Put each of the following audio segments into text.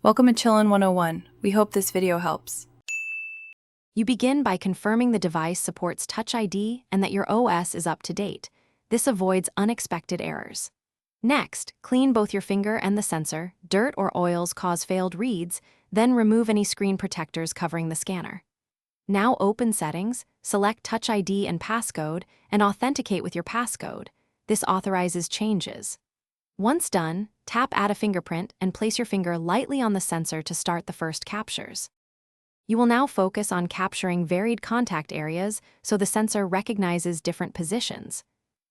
Welcome to Chillin' 101. We hope this video helps. You begin by confirming the device supports Touch ID and that your OS is up to date. This avoids unexpected errors. Next, clean both your finger and the sensor. Dirt or oils cause failed reads, then remove any screen protectors covering the scanner. Now open Settings, select Touch ID and passcode, and authenticate with your passcode. This authorizes changes. Once done, tap Add a fingerprint and place your finger lightly on the sensor to start the first captures. You will now focus on capturing varied contact areas so the sensor recognizes different positions.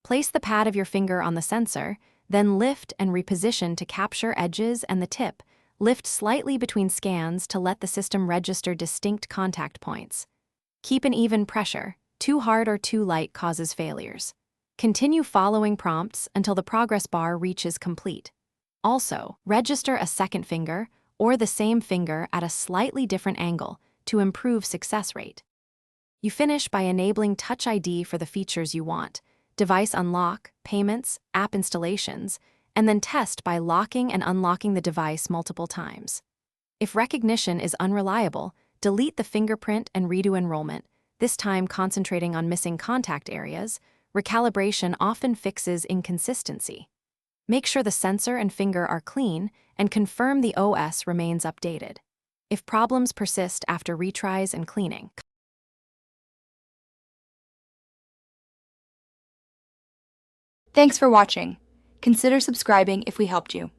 Place the pad of your finger on the sensor, then lift and reposition to capture edges and the tip. Lift slightly between scans to let the system register distinct contact points. Keep an even pressure. Too hard or too light causes failures. Continue following prompts until the progress bar reaches complete. Also, register a second finger or the same finger at a slightly different angle to improve success rate. You finish by enabling Touch ID for the features you want, device unlock, payments, app installations, and then test by locking and unlocking the device multiple times. If recognition is unreliable, delete the fingerprint and redo enrollment, this time concentrating on missing contact areas. Recalibration often fixes inconsistency. Make sure the sensor and finger are clean and confirm the OS remains updated. If problems persist after retries and cleaning, Thanks for watching. Consider subscribing if we helped you.